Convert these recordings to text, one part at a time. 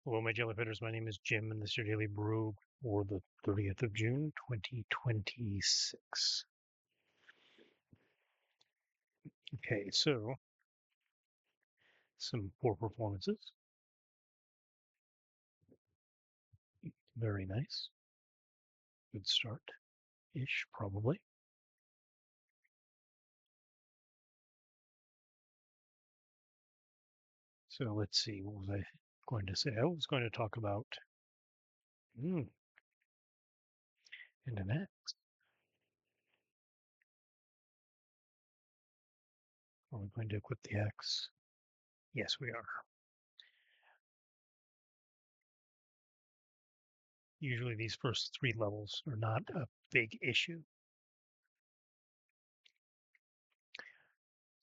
Hello, my jellyfitters. My name is Jim, and this is your Daily Brogue for the 30th of June, 2026. Okay, so some poor performances. Very nice. Good start-ish, probably. So let's see, what was I going to say? I was going to talk about and an X. Are we going to equip the X? Yes, we are. Usually these first three levels are not a big issue,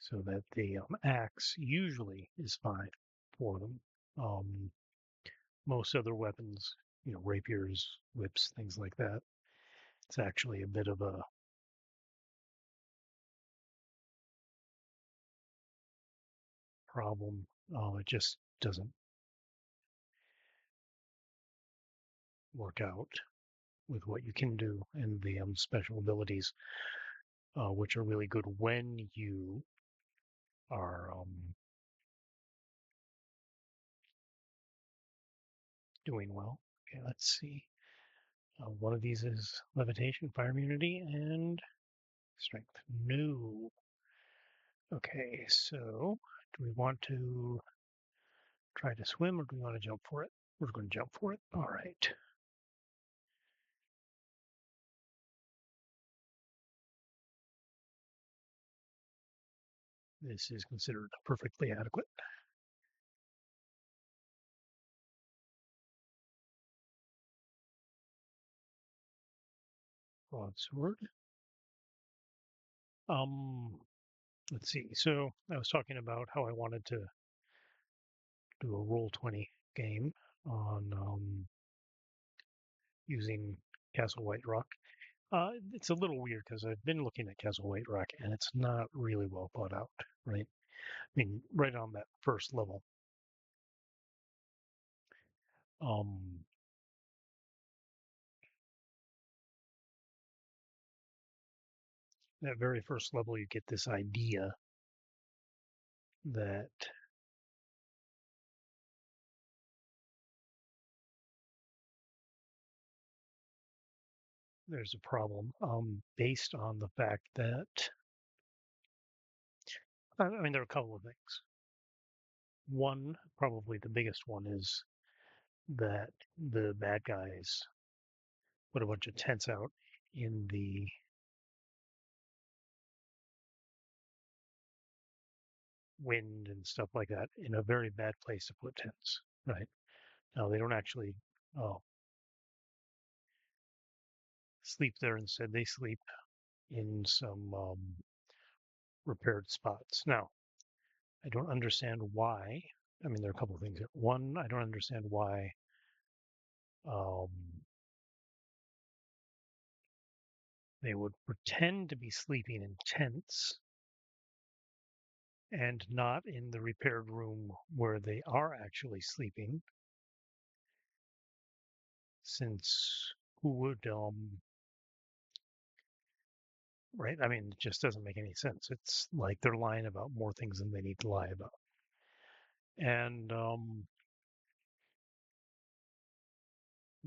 so that the axe usually is fine for them. Um, most other weapons, rapiers, whips, things like that, it's actually a bit of a problem. It just doesn't work out with what you can do and the special abilities, which are really good when you are doing well. Okay, let's see. One of these is levitation, fire immunity, and strength. No. Okay, so do we want to try to swim or do we want to jump for it? We're going to jump for it. All right. This is considered perfectly adequate. Broadsword. Um, let's see. So I was talking about how I wanted to do a Roll20 game on using Castle White Rock. It's a little weird because I've been looking at Castle White Rock and it's not really well thought out, right? I mean, right on that first level. Um, that very first level, you get this idea that there's a problem based on the fact that, I mean, there are a couple of things. One, probably the biggest one, is that the bad guys put a bunch of tents out in the wind and stuff like that in a very bad place to put tents, right? Now, they don't actually uh, sleep there. Instead, they sleep in some repaired spots. Now, I don't understand why. I mean, there are a couple of things here. One, I don't understand why um, they would pretend to be sleeping in tents and not in the repaired room where they are actually sleeping, since who would, right? I mean, it just doesn't make any sense. It's like they're lying about more things than they need to lie about. And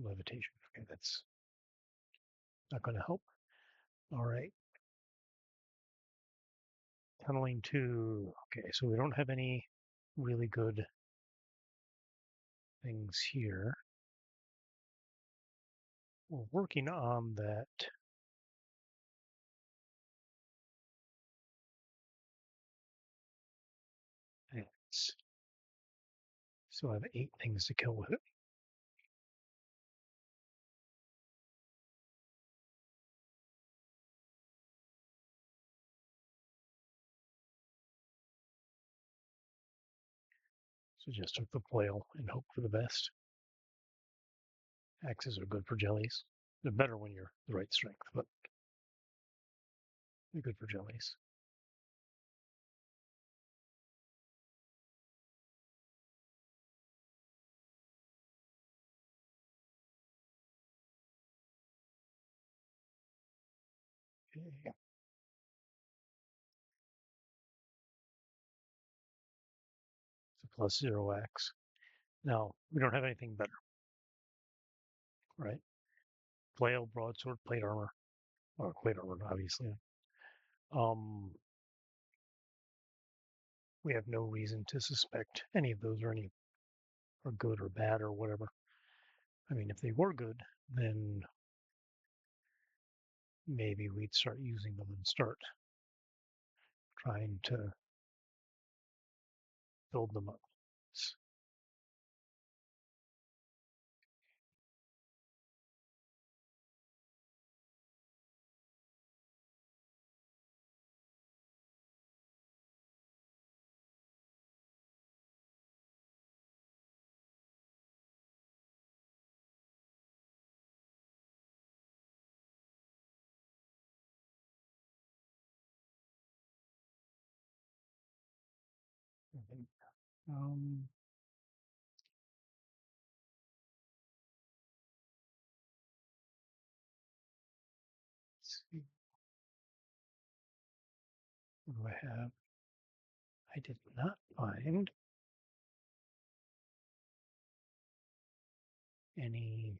levitation. Okay, that's not going to help. All right. Tunneling two. Okay, so we don't have any really good things here. We're working on that. It's, so I have 8 things to kill with it. So just took the flail and hope for the best. Axes are good for jellies. They're better when you're the right strength, but they're good for jellies. Okay. So plus 0x. Now, we don't have anything better, right? Flail, broadsword, plate armor, or plate armor, obviously. Um, we have no reason to suspect any of those are good or bad or whatever. I mean, if they were good, then maybe we'd start using them and start trying to build them up. Um, let's see. What do I have? I did not find any.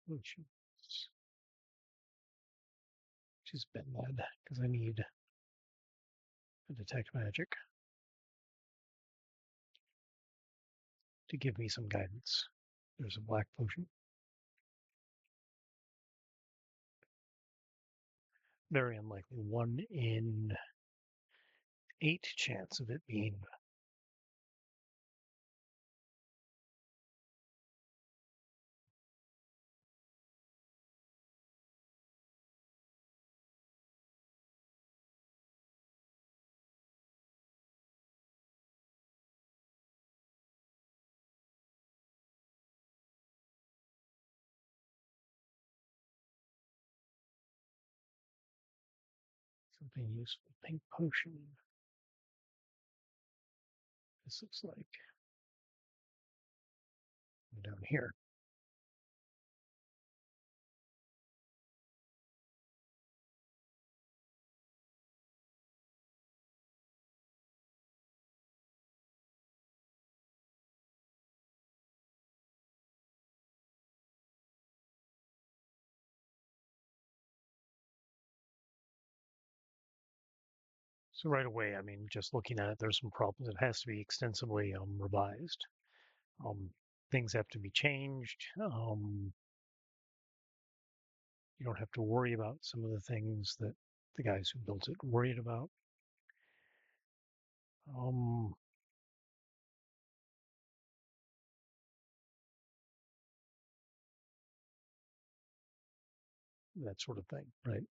Which is been bad because I need a detect magic to give me some guidance. There's a black potion. Very unlikely. 1 in 8 chance of it being. Something useful. Pink potion. This looks like down here. So right away, I mean, just looking at it, there's some problems. It has to be extensively revised. Um, things have to be changed. You don't have to worry about some of the things that the guys who built it worried about. Um, that sort of thing, right?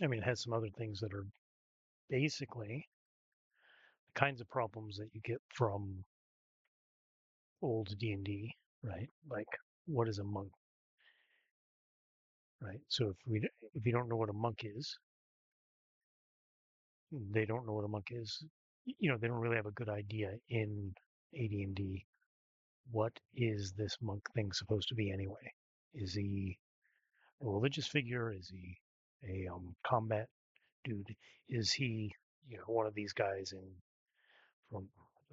I mean, it has some other things that are basically the kinds of problems that you get from old D&D, right? Like, what is a monk, right? So if you don't know what a monk is, they don't know what a monk is. You know, they don't really have a good idea in AD&D. What is this monk thing supposed to be anyway? Is he a religious figure? Is he a combat dude? Is he, you know, one of these guys in from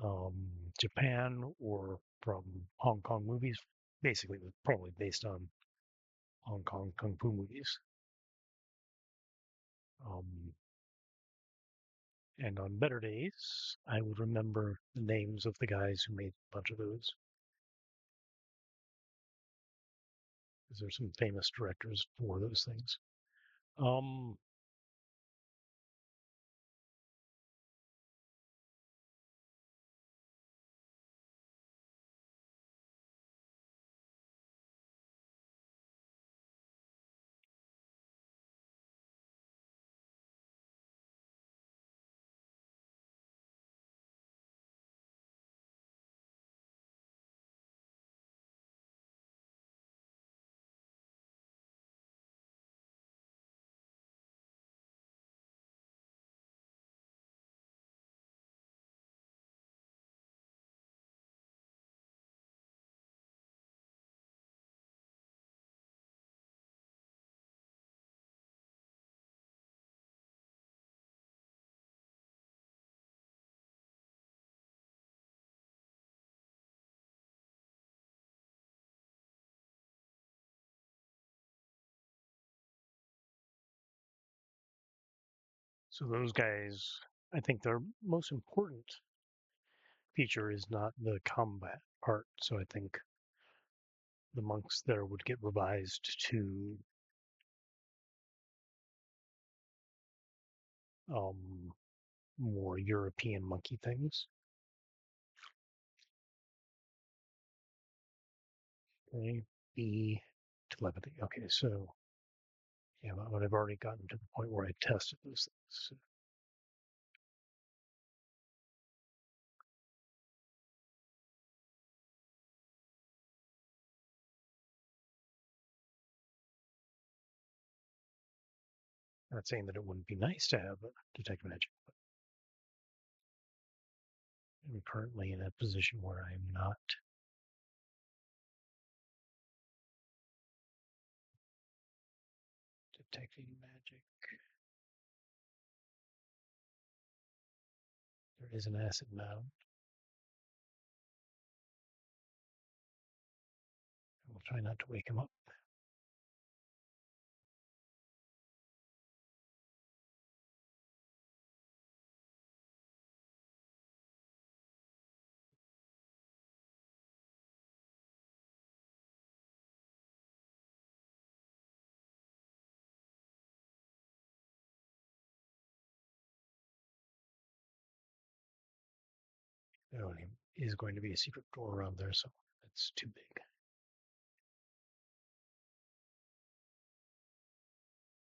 um, Japan or from Hong Kong movies? Basically, it was probably based on Hong Kong kung fu movies. Um, and on better days, I would remember the names of the guys who made a bunch of those, because there's some famous directors for those things. Um, So those guys, I think their most important feature is not the combat part. So I think the monks there would get revised to um, more European monkey things. Okay, B, telepathy. Okay, so yeah, but I've already gotten to the point where I tested those things. So not saying that it wouldn't be nice to have detect magic, but I'm currently in a position where I'm not detecting magic. There is an acid mound. I will try not to wake him up. There only is going to be a secret door around there, so it's too big.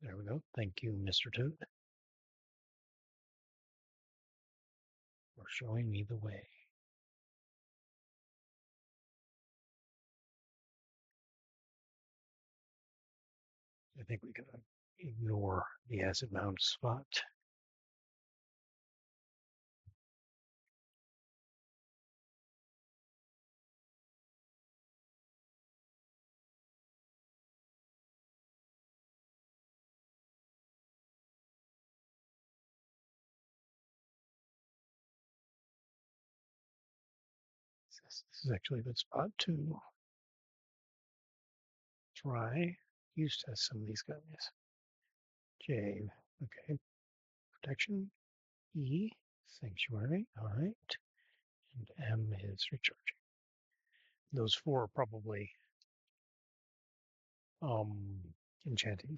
There we go. Thank you, Mr. Toad, for showing me the way. I think we can ignore the acid mound spot. This is actually a good spot to try. Use test some of these guys. J, okay. Protection. E, sanctuary. All right. And M is recharging. Those four are probably um enchanting.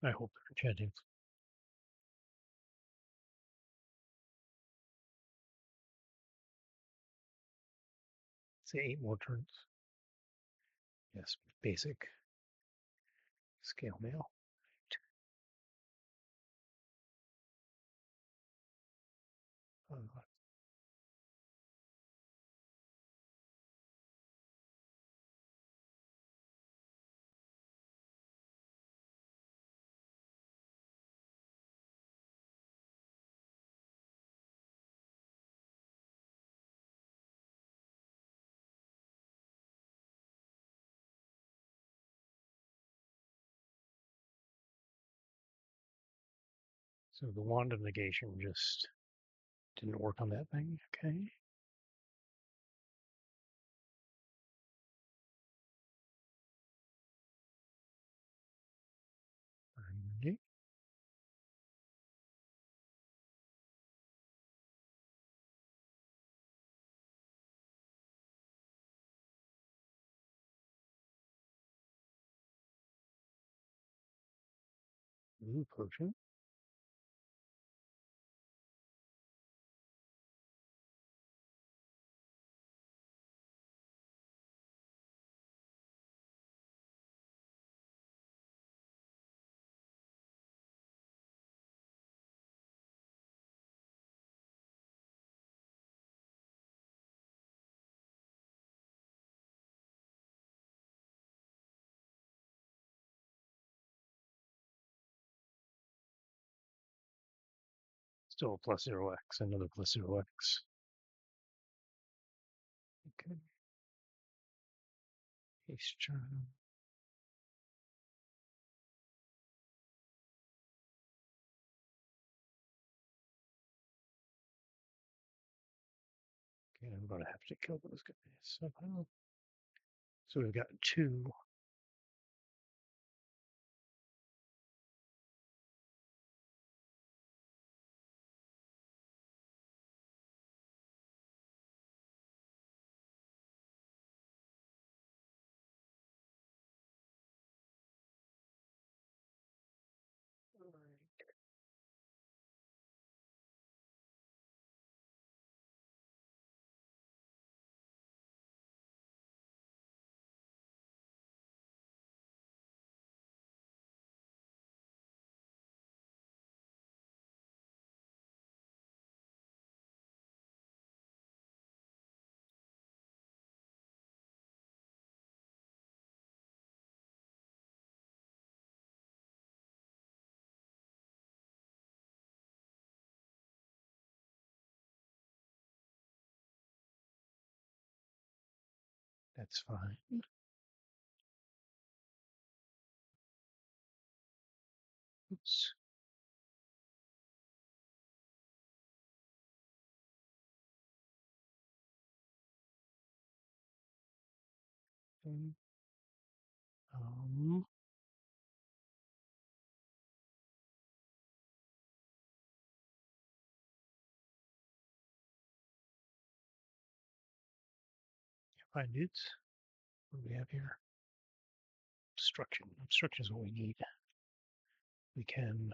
I hope they're enchanting. Say 8 more turns. Yes, basic scale mail. Uh, so the wand of negation just didn't work on that thing. Okay. Okay. Blue potion. Still a plus 0x, another plus 0x. Okay. Haste charm. Okay, I'm going to have to kill those guys somehow. So we've got 2. All right. That's fine. Oops. Um, um, Fine dudes. What do we have here? Obstruction. Obstruction is what we need. We can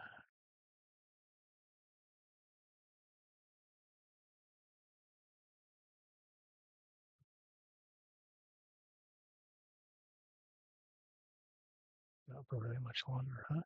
not go very much longer, huh?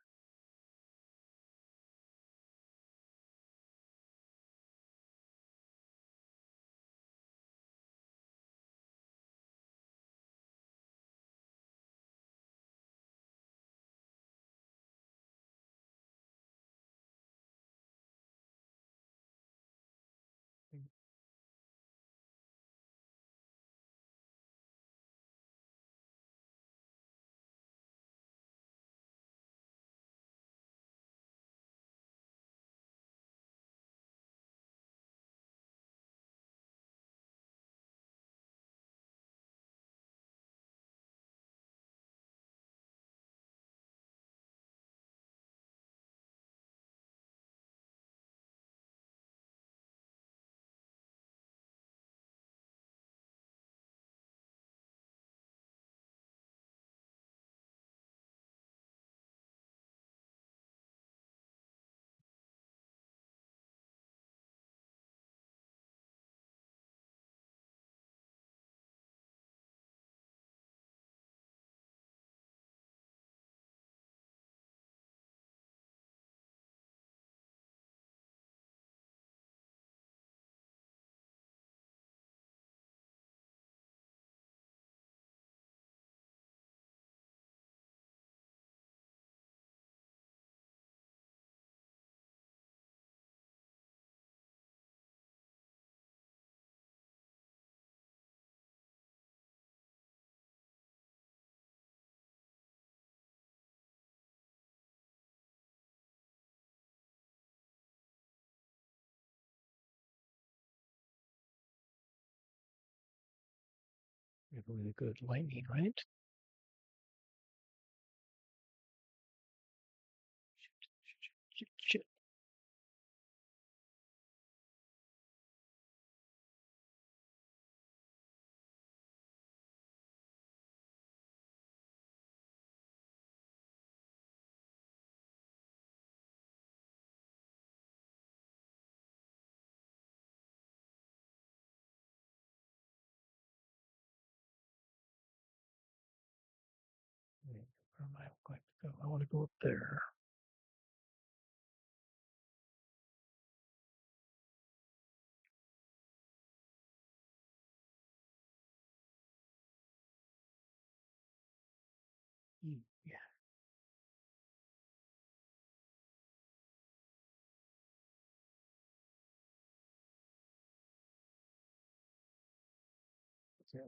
We have really good lightning, right? Shit. Where am I going to go? I want to go up there. Yeah. Okay.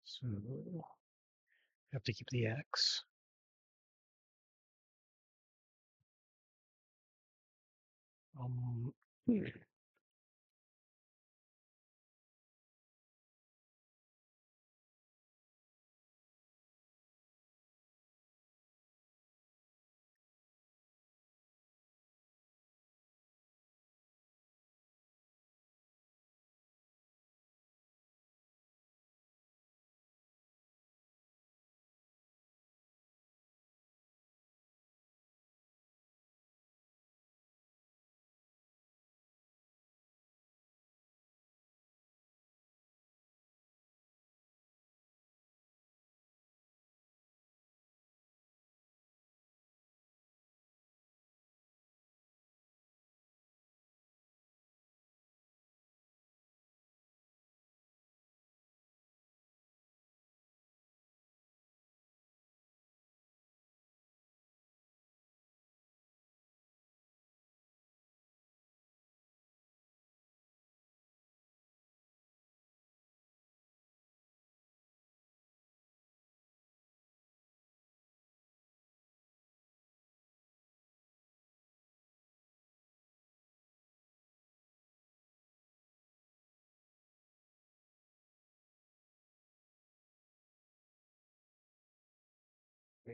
So have to keep the X. Um, okay,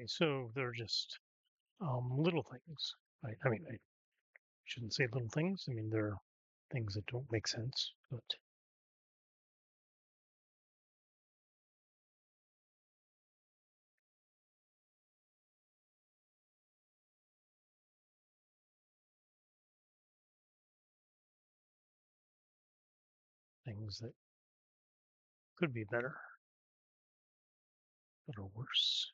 so they're just little things, right? I mean, I shouldn't say little things. I mean, they're things that don't make sense, but things that could be better, but are worse.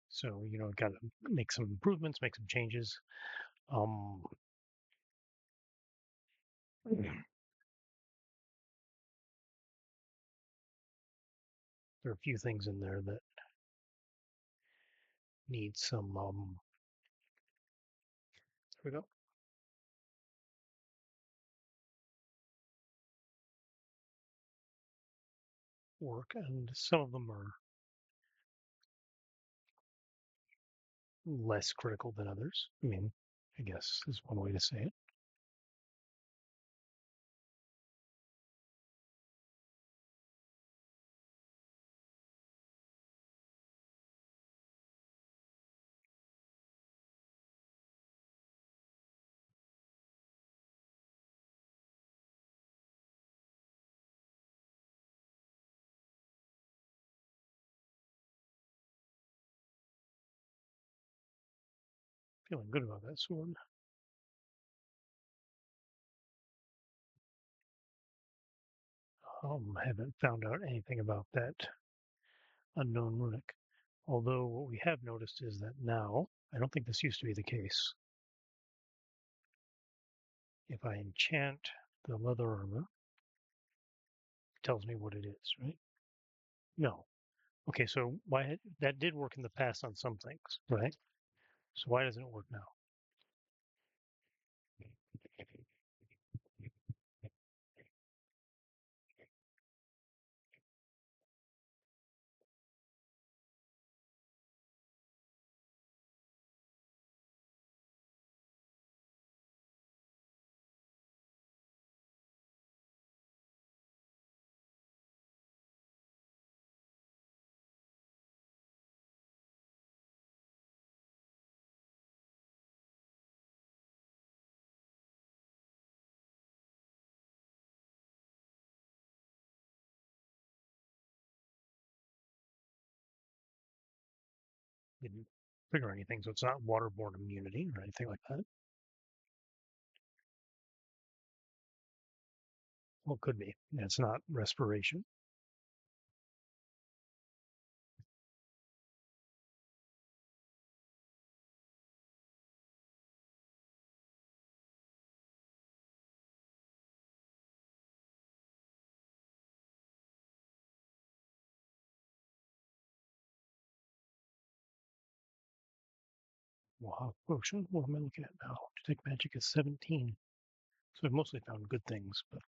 So, got to make some improvements, make some changes. Um, there are a few things in there that need some, there we go, work, and some of them are less critical than others. I mean, I guess is one way to say it. Feeling good about this one. Haven't found out anything about that unknown runic. Although what we have noticed is that now, I don't think this used to be the case. If I enchant the leather armor, it tells me what it is, right? No. Okay, so why that did work in the past on some things, right? So why doesn't it work now? Didn't figure anything, so it's not waterborne immunity or anything like that. Well, it could be. It's not respiration. Wow, potion. What am I looking at now? Detect magic is 17. So I've mostly found good things, but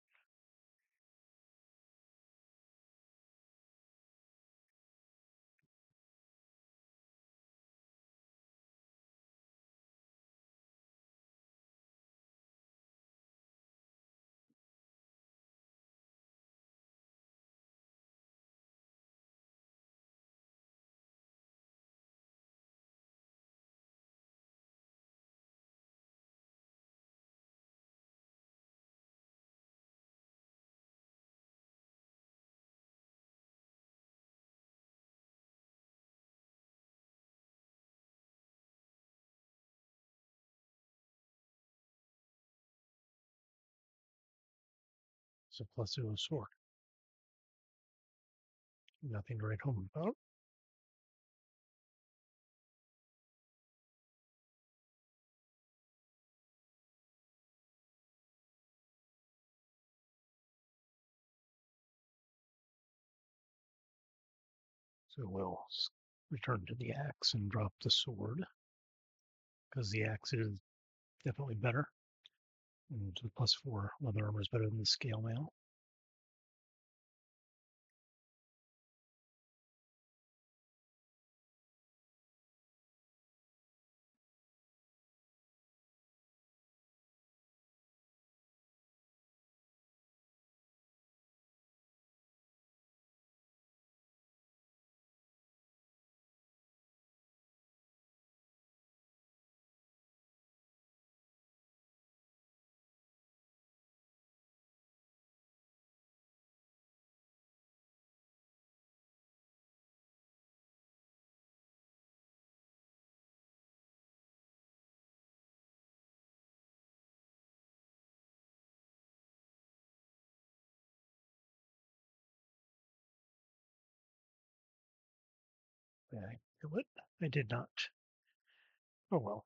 So plus 0 sword. Nothing to write home about. So we'll return to the axe and drop the sword, because the axe is definitely better. And the plus 4 leather armor is better than the scale mail. Did I do it? I did not. Oh well.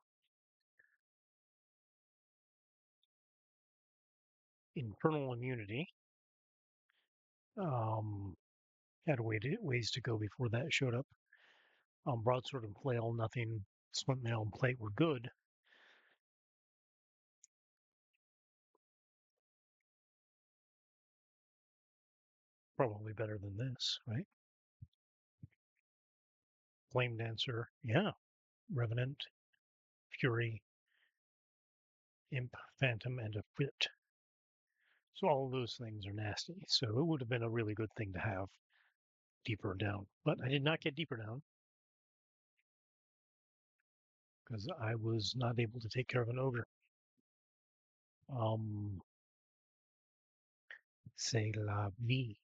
Infernal immunity. Had ways to go before that showed up. Broadsword and flail, nothing. Splint mail and plate were good. Probably better than this, right? Flame dancer, yeah. Revenant, fury, imp, phantom, and a fit. So all of those things are nasty. So it would have been a really good thing to have deeper down. But I did not get deeper down because I was not able to take care of an ogre. C'est la vie.